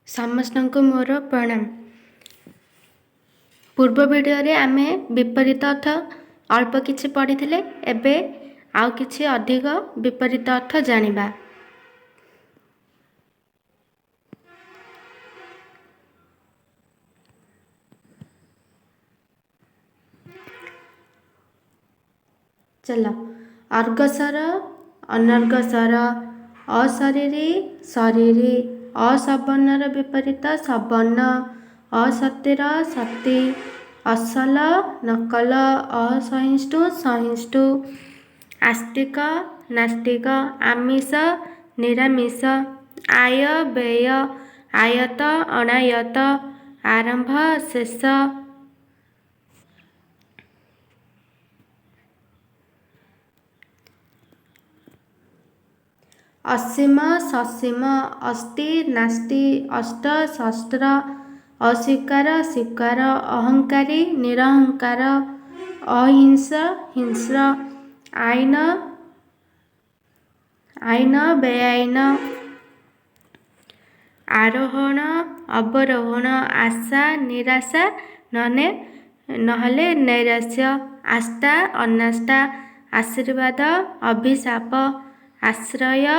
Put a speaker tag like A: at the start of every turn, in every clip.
A: ସମସ୍ତଙ୍କୁ ମୋର ପ୍ରଣାମ। ପୂର୍ବ ଭିଡ଼ିଓରେ ଆମେ ବିପରୀତ ଅର୍ଥ ଅଳ୍ପ କିଛି ପଢ଼ିଥିଲେ। ଏବେ ଆଉ କିଛି ଅଧିକ ବିପରୀତ ଅର୍ଥ ଜାଣିବା। ଚାଲ। ଅର୍ଗସର ଅନର୍ଗସର, ଅଶରୀରୀ ଶରୀରୀ, ଅସବର୍ଣ୍ଣର ବିପରୀତ ସବର୍ଣ୍ଣ, ଅସତୀର ସତୀ, ଅସଲ ନକଲ, ଅସହିଷ୍ଣୁ ସହିଷ୍ଣୁ, ଆସ୍ତିକ ନାସ୍ତିକ, ଆମିଷ ନିରାମିଷ, ଆୟ ବ୍ୟୟ, ଆୟତ ଅଣାୟତ, ଆରମ୍ଭ ଶେଷ, ଅସୀମ ସସୀମ, ଅସ୍ତି ନାସ୍ତି, ଅଷ୍ଟ ଶସ୍ତ୍ର, ଅସ୍ୱୀକାର ସ୍ୱୀକାର, ଅହଙ୍କାରୀ ନିରହଙ୍କାର, ଅହିଂସ ହିଂସ୍ର, ଆଇନ ବେଆଇନ, ଆରୋହଣ ଅବରୋହଣ, ଆଶା ନିରାଶା ନହେଲେ ନୈରାଶ୍ୟ, ଆସ୍ଥା ଅନାସ୍ଥା, ଆଶୀର୍ବାଦ ଅଭିଶାପ, ଆଶ୍ରୟ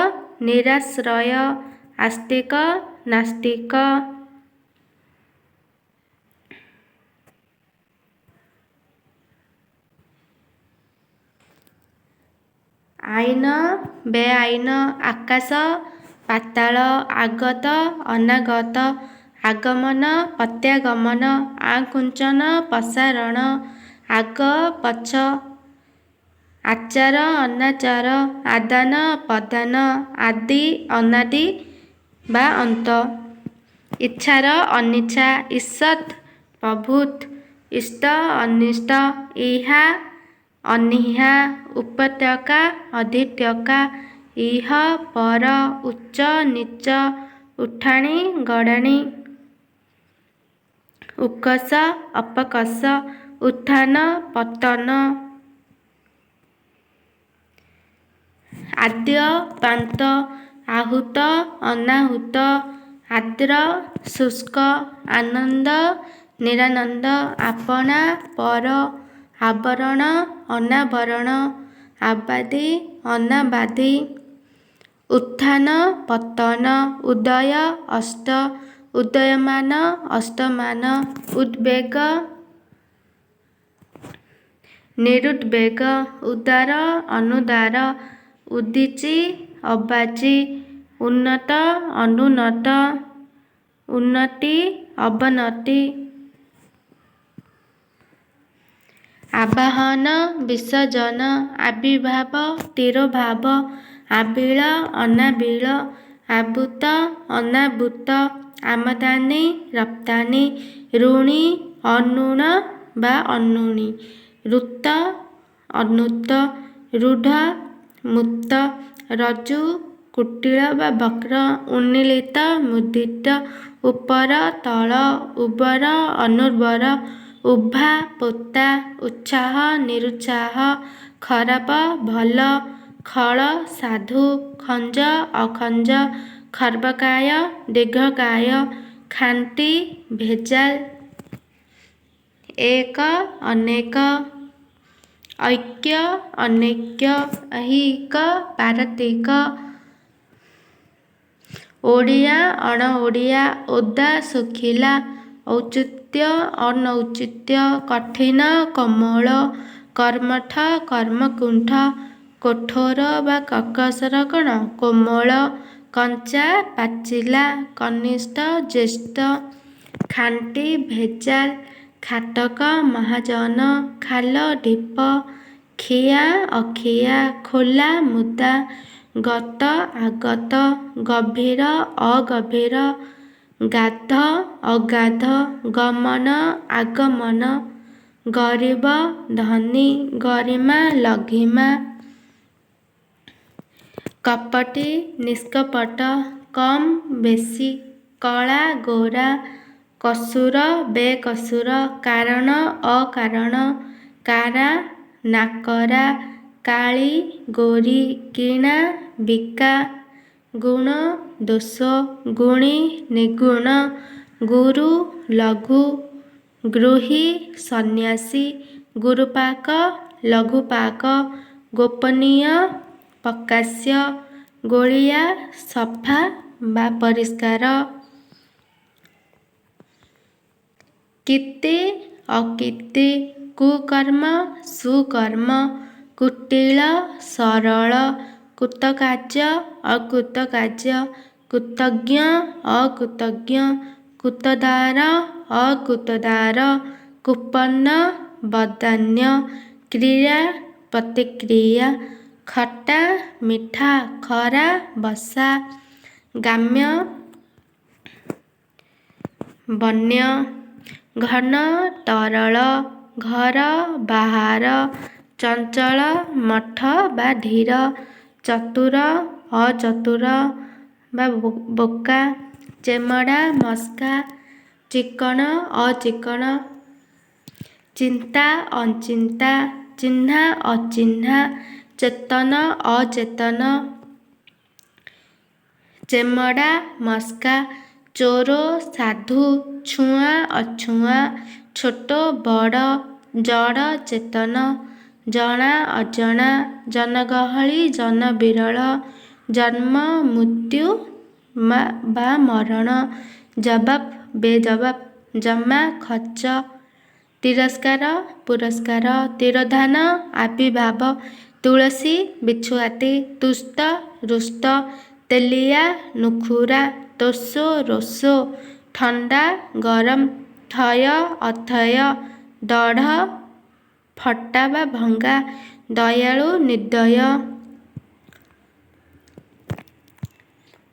A: ନିରାଶ୍ରୟ, ଆସ୍ତିକ ନାସ୍ତିକ, ଆଇନ ବେଆଇନ, ଆକାଶ ପାତାଳ, ଆଗତ ଅନାଗତ, ଆଗମନ ପ୍ରତ୍ୟାଗମନ, ଆକୁଞ୍ଚନ ପ୍ରସାରଣ, ଆଗ ପଛ, ଆଚାର ଅନାଚାର, ଆଦାନ ପ୍ରଦାନ, ଆଦି ଅନାଦି ବା ଅନ୍ତ, ଇଚ୍ଛାର ଅନିଚ୍ଛା, ଈଷତ୍ ପ୍ରଭୃତ, ଇଷ୍ଟ ଅନିଷ୍ଟ, ଇହା ଅନିହା, ଉପତ୍ୟକା ଅଧିତ୍ୟକା, ଇହ ପର, ଉଚ୍ଚ ନୀଚ, ଉଠାଣି ଗଡ଼ାଣି, ଉକସ ଅପକସ, ଉତ୍ଥାନ ପତନ, ଆଦ୍ୟ ପାନ୍ତ, ଆହୁତ ଅନାହୁତ, ଆର୍ଦ୍ର ଶୁଷ୍କ, ଆନନ୍ଦ ନିରାନନ୍ଦ, ଆପଣା ପର, ଆବରଣ ଅନାବରଣ, ଆବାଦୀ ଅନାବାଦୀ, ଉତ୍ଥାନ ପତନ, ଉଦୟ ଅସ୍ତ, ଉଦୟମାନ ଅସ୍ତମାନ, ଉଦ୍ବେଗ ନିରୁଦ୍ବେଗ, ଉଦାର ଅନୁଦାର, ଉଦିଚି ଅବାଚି, ଉନ୍ନତ ଅନୁନ୍ନତ, ଉନ୍ନତି ଅବନତି, ଆବାହନ ବିସର୍ଜନ, ଆବିର୍ଭାବ ତିରୋଭାବ, ଆବିଳ ଅନାବିଳ, ଆବୃତ ଅନାବୃତ, ଆମଦାନୀ ରପ୍ତାନି, ଋଣୀ ଅନୂଣ ବା ଅନୂଣୀ, ଋତ ଅନୂତ, ରୂଢ଼ ମୁକ୍ତ, ରଜ୍ଜୁ କୁଟିଳ ବା ବକ୍ର, ଉନ୍ମୀଳିତ ମୁଦ୍ରିତ, ଉପର ତଳ, ଉର୍ବର ଅନୁର୍ବର, ଉଭା ପୋତା, ଉତ୍ସାହ ନିରୁତ୍ସାହ, ଖରାପ ଭଲ, ଖଳ ସାଧୁ, ଖଞ୍ଜ ଅଖଞ୍ଜ, ଖର୍ବକାୟ ଦୀର୍ଘକାୟ, ଖାଣ୍ଟି ଭେଜାଲ, ଏକ ଅନେକ, ଐକ୍ୟ ଅନୈକ୍ୟ, ଐହିକ ପାରତିକ, ଓଡ଼ିଆ ଅଣଓଡ଼ିଆ, ଓଦା ଶୁଖିଲା, ଔଚିତ୍ୟ ଅନୌଚିତ୍ୟ, କଠିନ କୋମଳ, କର୍ମଠ କର୍ମକୁଣ୍ଠ, କଠୋର ବା କର୍କଶର କ'ଣ କୋମଳ, କଞ୍ଚା ପାଚିଲା, କନିଷ୍ଠ ଜ୍ୟେଷ୍ଠ, ଖାଣ୍ଟି ଭେଜାଲ, ଖାତକ ମହାଜନ, ଖାଲ ଢିପ, ଖିଆ ଅଖିଆ, ଖୋଲା ମୁଦା, ଗତ ଆଗତ, ଗଭୀର ଅଗଭୀର, ଗାଧ ଅଗାଧ, ଗମନ ଆଗମନ, ଗରିବ ଧନୀ, ଗରିମା ଲଘିମା, କପଟି ନିଷ୍କପଟ, କମ୍ ବେଶୀ, କଳା ଗୋରା, କସୁର ବେକସୁର, କାରଣ ଅକାରଣ, କାରା ନାକରା, କାଳି ଗୋରି, କିଣା ବିକା, ଗୁଣ ଦୋଷ ଗୁଣୀ ନିର୍ଗୁଣ ଗୁରୁ ଲଘୁ ଗୃହୀ ସନ୍ନ୍ୟାସୀ ଗୁରୁପାକ ଲଘୁପାକ ଗୋପନୀୟ ପ୍ରକାଶ୍ୟ ଗୋଳିଆ ସଫା ବା ପରିଷ୍କାର କୀର୍ତ୍ତି ଅକୀର୍ତ୍ତି କୁକର୍ମ ସୁକର୍ମ କୁଟିଳ ସରଳ କୃତକାର୍ଯ୍ୟ ଅକୃତକାର୍ଯ୍ୟ କୃତଜ୍ଞ ଅକୃତଜ୍ଞ କୃତଦାର ଅକୃତଦାର କୁପନ୍ନ ବଦାନ୍ୟ କ୍ରିୟା ପ୍ରତିକ୍ରିୟା ଖଟା ମିଠା ଖରା ବର୍ଷା ଗ୍ରାମ୍ୟ ବନ୍ୟ ଘନ ତରଳ ଘର ବାହାର ଚଞ୍ଚଳ ମଠ ବା ଧୀର ଚତୁର ଅଚତୁର ବା ବୋକା ଚେମଡ଼ା ମସ୍କା ଚିକଣ ଅଚିକଣ ଚିନ୍ତା ଅଚିନ୍ତା ଚିହ୍ନା ଅଚିହ୍ନା ଚେତନ ଅଚେତନ ଚେମଡ଼ା ମସ୍କା ଚୋର ସାଧୁ ଛୁଆଁ ଅଛୁଆଁ ଛୋଟ ବଡ଼ ଜଡ଼ ଚେତନ ଜଣା ଅଜଣା ଜନଗହଳି ଜନବିରଳ ଜନ୍ମ ମୃତ୍ୟୁ ବା ମରଣ ଜବାବ ବେଜବାବ ଜମା ଖର୍ଚ୍ଚ ତିରସ୍କାର ପୁରସ୍କାର ତିରୋଧାନ ଆବିର୍ଭାବ ତୁଳସୀ ବିଛୁଆତି ତୁଷ୍ଟ ରୁଷ୍ଟ ତେଲିଆ ନୁଖୁରା ତୋଷ ରୋଷ ଥଣ୍ଡା ଗରମ ଥୟ ଅଥୟ ଦଢ଼ ଫଟା ବା ଭଙ୍ଗା ଦୟାଳୁ ନିର୍ଦ୍ଦୟ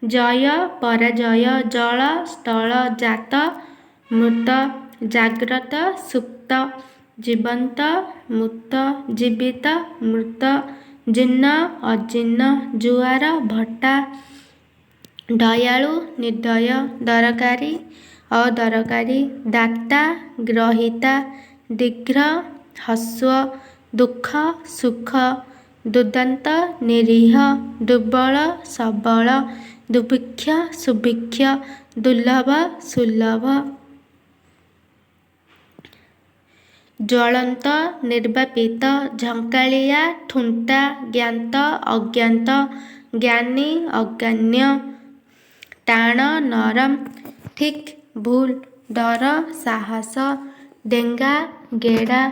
A: ଜୟ ପରାଜୟ ଜଳ ସ୍ଥଳ ଜାତ ମୃତ ଜାଗ୍ରତ ସୁପ୍ତ ଜୀବନ୍ତ ମୃତ ଜୀବିତ ମୃତ ଜୀର୍ଣ୍ଣ ଅଜୀର୍ଣ୍ଣ ଜୁଆର ଭଟ୍ଟା ଦୟାଳୁ ନିର୍ଦ୍ଦୟ ଦରକାରୀ ଅଦରକାରୀ ଦାତା ଗ୍ରହୀତା ଦୀର୍ଘ ହ୍ରସ୍ୱ ଦୁଃଖ ସୁଖ ଦୁର୍ଦାନ୍ତ ନିରୀହ ଦୁର୍ବଳ ସବଳ ଦୁର୍ଭିକ୍ଷ ସୁଭିକ୍ଷ ଦୁର୍ଲଭ ସୁଲଭ ଜ୍ୱଳନ୍ତ ନିର୍ବାପିତ ଝଙ୍କାଳିଆ ଠୁଣ୍ଟା ଜ୍ଞାତ ଅଜ୍ଞାତ ଜ୍ଞାନୀ ଅଜ୍ଞାନ୍ୟ ଟାଣ ନରମ ଠିକ୍ ଭୁଲ ଡର ସାହସ ଡେଙ୍ଗା ଗେଡ଼ା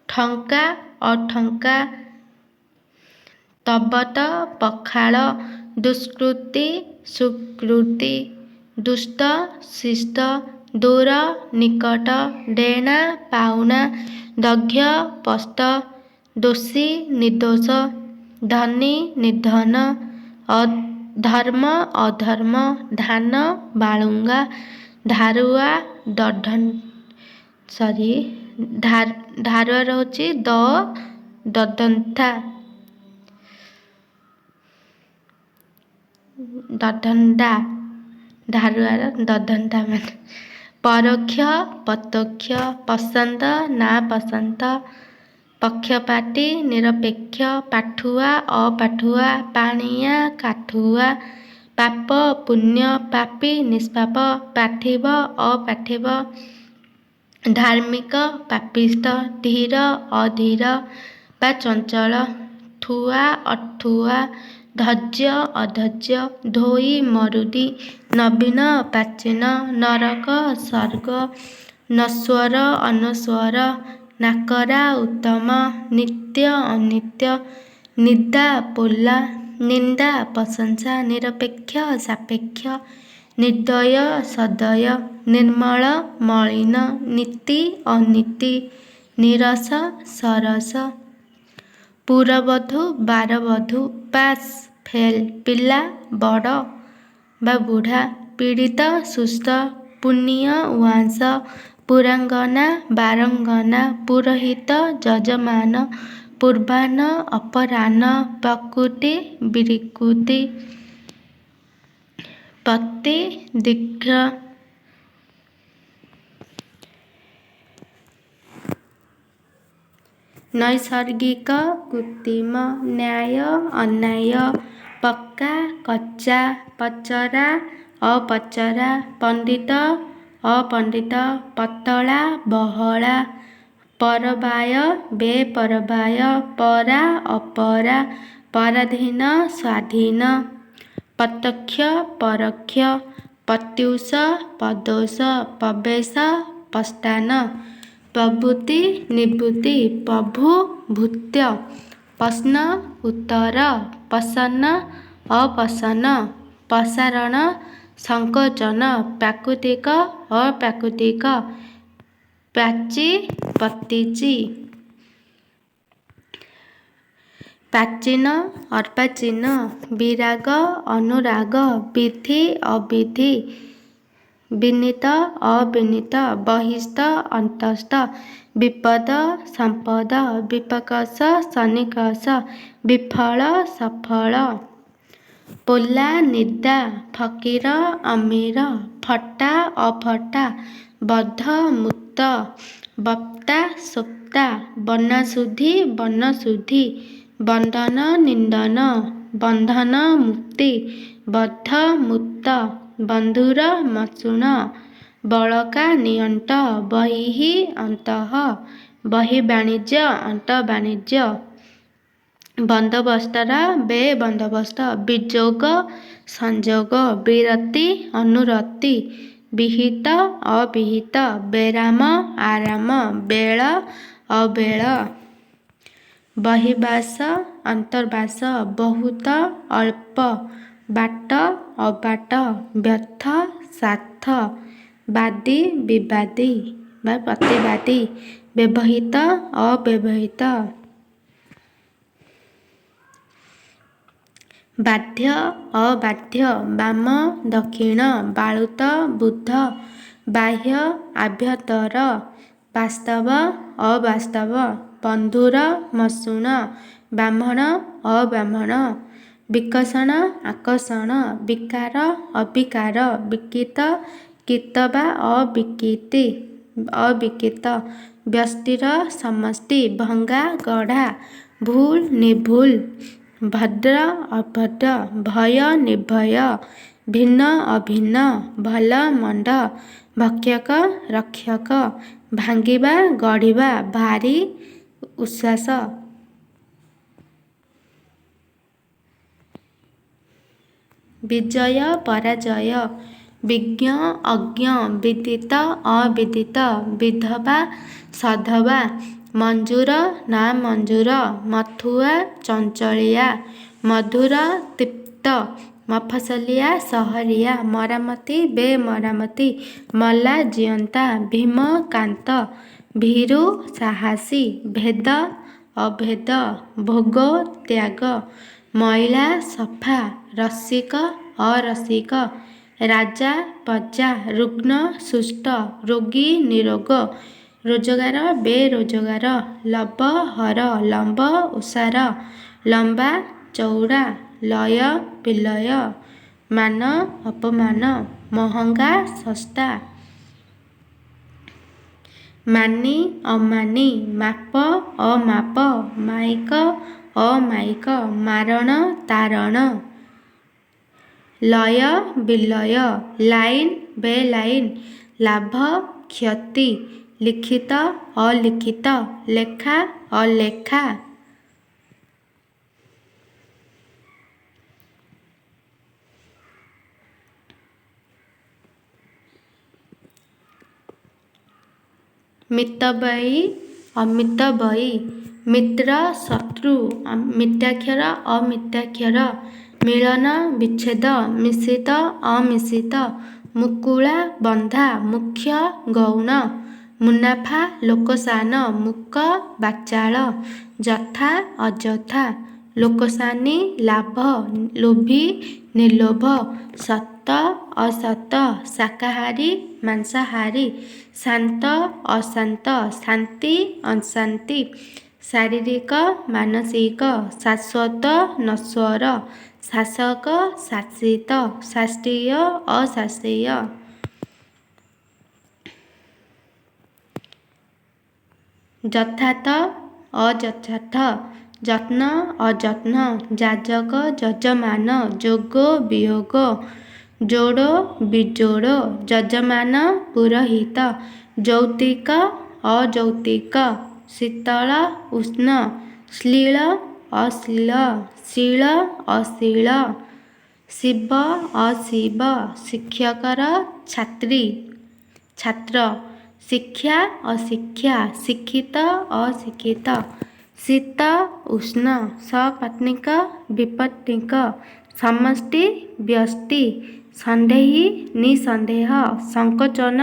A: ଠଙ୍କା ଅଠଙ୍କା ତବତ ପଖାଳ ଦୁଷ୍କୃତି ସୁକୃତି ଦୁଷ୍ଟ ଶିଷ୍ଟ ଦୂର ନିକଟ ଡେଣା ପାଉଣା ଦକ୍ଷ ପସ୍ତ ଦୋଷୀ ନିର୍ଦ୍ଦୋଷ ଧନୀ ନିର୍ଧନ ଧର୍ମ ଅଧର୍ମ ଧାନ ବାଳୁଙ୍ଗା ଧାରୁଆ ଧାରୁଆ ରହୁଛି ଦଦନ୍ତା ଦଦଣ୍ଡା ଧାରୁଆର ଦଦଣ୍ଡା ମାନେ ପରୋକ୍ଷ ପ୍ରତ୍ୟକ୍ଷ ପସନ୍ଦ ନା ପସନ୍ଦ ପକ୍ଷପାତୀ ନିରପେକ୍ଷ ପାଠୁଆ ଅପାଠୁଆ ପାଣିଆ କାଠୁଆ ପାପ ପୁଣ୍ୟ ପାପୀ ନିଷ୍ପାପ ପାର୍ଥିବ ଅପାର୍ଥିବ ଧାର୍ମିକ ପାପିଷ୍ଠ ଧୀର ଅଧୀର ବା ଚଞ୍ଚଳ ଠୁଆ ଅଠୁଆ ଧୈର୍ଯ୍ୟ ଅଧୈର୍ଯ୍ୟ ଧୋଇ ମରୁଡ଼ି ନବୀନ ପ୍ରାଚୀନ ନରକ ସ୍ୱର୍ଗ ନଶ୍ୱର ଅନଶ୍ୱର ନାକରା ଉତ୍ତମ ନିତ୍ୟ ଅନିତ୍ୟ ନିଦା ପୋଲା ନିନ୍ଦା ପ୍ରଶଂସା ନିରପେକ୍ଷ ସାପେକ୍ଷ ନିର୍ଦ୍ଦୟ ସଦୟ ନିର୍ମଳ ମଳିନ ନୀତି ଅନୀତି ନିରସ ସରସ ପୁରବଧୂ ବାରବଧୂ ପାସ୍ ଫେଲ୍ ପିଲା ବଡ଼ ବା ବୁଢ଼ା ପୀଡ଼ିତ ସୁସ୍ଥ ପୁଣ୍ୟ ଉଆଁସ ପୁରାଙ୍ଗନା ବାରଙ୍ଗନା ପୁରୋହିତ ଯଜମାନ ପୂର୍ବାହ୍ନ ଅପରାହ୍ନ ପ୍ରକୃତି ବିକୃତି ପତି ଦୀର୍ଘ ନୈସର୍ଗିକ କୃତ୍ରିମ ନ୍ୟାୟ ଅନ୍ୟାୟ ପକ୍କା କଚା ପଚରା ଅପଚରା ପଣ୍ଡିତ ଅପଣ୍ଡିତ ପତଳା ବହଳା ପରବାୟ ବେପରବାୟ ପରା ଅପରା ପରାଧୀନ ସ୍ୱାଧୀନ ପ୍ରତ୍ୟକ୍ଷ ପରୋକ୍ଷ ପ୍ରତ୍ୟୁଷ ପଦୋଷ ପ୍ରବେଶ ପ୍ରସ୍ଥାନ ପ୍ରବୃତ୍ତି ନିବୃତ୍ତି ପ୍ରଭୁ ଭୃତ୍ୟ ପ୍ରଶ୍ନ ଉତ୍ତର ପ୍ରସନ୍ନ ଅପସନ୍ନ ପ୍ରସାରଣ ସଂକୋଚନ ପ୍ରାକୃତିକ ଅପ୍ରାକୃତିକ ପ୍ରାଚୀ ପ୍ରତୀଚୀ ପ୍ରାଚୀନ ଅର୍ବାଚୀନ ବିରାଗ ଅନୁରାଗ ବିଧି ଅବିଧି ବିନୀତ ଅବିନୀତ ବହିସ୍ଥ ଅନ୍ତସ୍ଥ ବିପଦ ସମ୍ପଦ ବିପକର୍ଷ ସନ୍ନିକର୍ଷ ବିଫଳ ସଫଳ ପୋଲା ନିଦା ଫକୀର ଅମୀର ଫଟା ଅଫଟା ବଦ୍ଧ ମୁକ୍ତ ବକ୍ତା ସୋକ୍ତା ବନାଶୁଦ୍ଧି ବନଶୁଦ୍ଧି ବନ୍ଦନ ନିନ୍ଦନ ବନ୍ଧନ ମୁକ୍ତି ବଦ୍ଧ ମୁକ୍ତ ବନ୍ଧୁର ମସୃଣ ବଳକା ନିଅଣ୍ଟ ବହିଃ ଅନ୍ତଃ ବହିର୍ବାଣିଜ୍ୟ ଅନ୍ତର୍ବାଣିଜ୍ୟ ବନ୍ଦୋବସ୍ତର ବେବନ୍ଦୋବସ୍ତ ବିଯୋଗ ସଂଯୋଗ ବିରତି ଅନୁରତି ବିହିତ ଅବିହିତ ବେରାମ ଆରାମ ବେଳ ଅବେଳ ବହିର୍ବାସ ଅନ୍ତର୍ବାସ ବହୁତ ଅଳ୍ପ ବାଟ ଅବାଟ ବ୍ୟର୍ଥ ସାର୍ଥ ବାଦୀ ବିବାଦୀ ବା ପ୍ରତିବାଦୀ ବ୍ୟବହିତ ଅବ୍ୟବହିତ ବାଧ୍ୟ ଅବାଧ୍ୟ ବାମ ଦକ୍ଷିଣ ବାଳୁତ ବୁଦ୍ଧ ବାହ୍ୟ ଆଭ୍ୟନ୍ତର ବାସ୍ତବ ଅବାସ୍ତବ ବନ୍ଧୁର ମସୃଣ ବ୍ରାହ୍ମଣ ଅବ୍ରାହ୍ମଣ ବିକର୍ଷଣ ଆକର୍ଷଣ ବିକାର ଅବିକାର ବିକିତ କୀତ ବା ଅବିକିତ ବ୍ୟଷ୍ଟିର ସମଷ୍ଟି ଭଙ୍ଗା ଗଢ଼ା ଭୁଲ ନିର୍ଭୁଲ ଭଦ୍ର ଅଭଦ୍ର ଭୟ ନିର୍ଭୟ ଭିନ୍ନ ଅଭିନ୍ନ ଭଲ ମନ୍ଦ ଭକ୍ଷକ ରକ୍ଷକ ଭାଙ୍ଗିବା ଗଢ଼ିବା ଭାରି ଉଶ୍ୱାସ ବିଜୟ ପରାଜୟ ବିଜ୍ଞ ଅଜ୍ଞ ବିଦିତ ଅବିଦିତ ବିଧବା ସଧବା ମଞ୍ଜୁର ନାମଞ୍ଜୁର ମଥୁଆ ଚଞ୍ଚଳିଆ ମଧୁର ତୃପ୍ତ ମଫସଲିଆ ସହରିଆ ମରାମତି ବେମରାମତି ମଲା ଜିଅନ୍ତା ଭୀମକାନ୍ତ ଭୀରୁ ସାହସୀ ଭେଦ ଅଭେଦ ଭୋଗ ତ୍ୟାଗ ମଇଳା ସଫା ରସିକ ଅରସିକ ରାଜା ପ୍ରଜା ରୁଗ୍ଣ ସୁଷ୍ଟ ରୋଗୀ ନିରୋଗ ରୋଜଗାର ବେରୋଜଗାର ଲବ ହର ଲମ୍ବ ଓସାର ଲମ୍ବା ଚଉଡ଼ା ଲୟ ବିଲୟ ମାନ ଅପମାନ ମହଙ୍ଗା ଶସ୍ତା ମାନି ଅମାନି ମାପ ଅମାପ ମାଇକ ଅମାଇକ ମାରଣ ତାରଣ ଲୟ ବିଲୟ ଲାଇନ ବେଲାଇନ ଲାଭ କ୍ଷତି ଲିଖିତ ଅଲିଖିତ ଲେଖା ଅଲେଖା ମିତବୈ ଅମିତବୈ ମିତ୍ର ଶତ୍ରୁ ମିତ୍ୟାକ୍ଷର ଅମିତ୍ୟାକ୍ଷର ମିଳନ ବିଚ୍ଛେଦ ମିଶ୍ରିତ ଅମିଶ୍ରିତ ମୁକୁଳା ବନ୍ଧା ମୁଖ୍ୟ ଗୌଣ ମୁନାଫା ଲୋକସାନ ମୂକ ବାଚାଳ ଯଥା ଅଯଥା ଲୋକସାନି ଲାଭ ଲୋଭୀ ନିର୍ଲୋଭ ସତ ଅସତ ଶାକାହାରୀ ମାଂସାହାରୀ ଶାନ୍ତ ଅଶାନ୍ତ ଶାନ୍ତି ଅଶାନ୍ତି ଶାରୀରିକ ମାନସିକ ଶାଶ୍ୱତ ନଶ୍ୱର ଶାସକ ଶାସିତ ଶାସ୍ତ୍ରୀୟ ଅଶାସ୍ତ୍ରୀୟ ଯଥାର୍ଥ ଅଯଥାର୍ଥ ଯତ୍ନ ଅଯତ୍ନ, ଯାଜକ ଯଜମାନ, ଯୋଗ ବିୟୋଗ, ଯୋଡ଼ ବିଜୋଡ଼, ଯଜମାନ ପୁରୋହିତ, ଯୌତିକ ଅଯୌତିକ, ଶୀତଳ ଉଷ୍ଣ, ଶ୍ଳୀଳ ଅଶ୍ଳୀଳ, ଶୀଳ ଅଶୀଳ, ଶିବ ଅଶିବ, ଶିକ୍ଷକର ଛାତ୍ରୀ ଛାତ୍ର, ଶିକ୍ଷା ଅଶିକ୍ଷା, ଶିକ୍ଷିତ ଅଶିକ୍ଷିତ, ଶୀତ ଉଷ୍ଣ, ସପତ୍ନୀକ ବିପତ୍ନୀକ, ସମଷ୍ଟି ବ୍ୟଷ୍ଟି, ସନ୍ଦେହୀ ନିଃସନ୍ଦେହ, ସଂକୋଚନ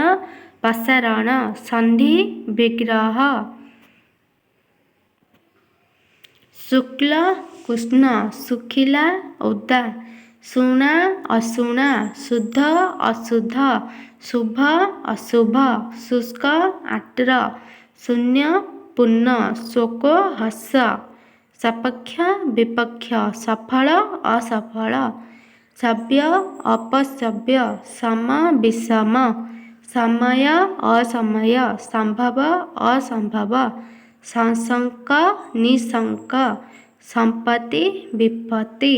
A: ପ୍ରସାରଣ, ସନ୍ଧି ବିଗ୍ରହ, ଶୁକ୍ଳ କୃଷ୍ଣ, ଶୁଖିଲା ଓଦା, ଶୁଣା ଅଶୁଣା, ଶୁଦ୍ଧ ଅଶୁଦ୍ଧ, ଶୁଭ ଅଶୁଭ, ଶୁଷ୍କ ଆର୍ଦ୍ର, ଶୂନ୍ୟ ପୂର୍ଣ୍ଣ, ଶୋକ ହର୍ଷ, ସପକ୍ଷ ବିପକ୍ଷ, ସଫଳ ଅସଫଳ, ସଭ୍ୟ ଅପସଭ୍ୟ, ସମ ବିଷମ, ସମୟ ଅସମୟ, ସମ୍ଭବ ଅସମ୍ଭବ, ସଂଶକ ନିଃଶଙ୍କ, ସମ୍ପତ୍ତି ବିପତ୍ତି।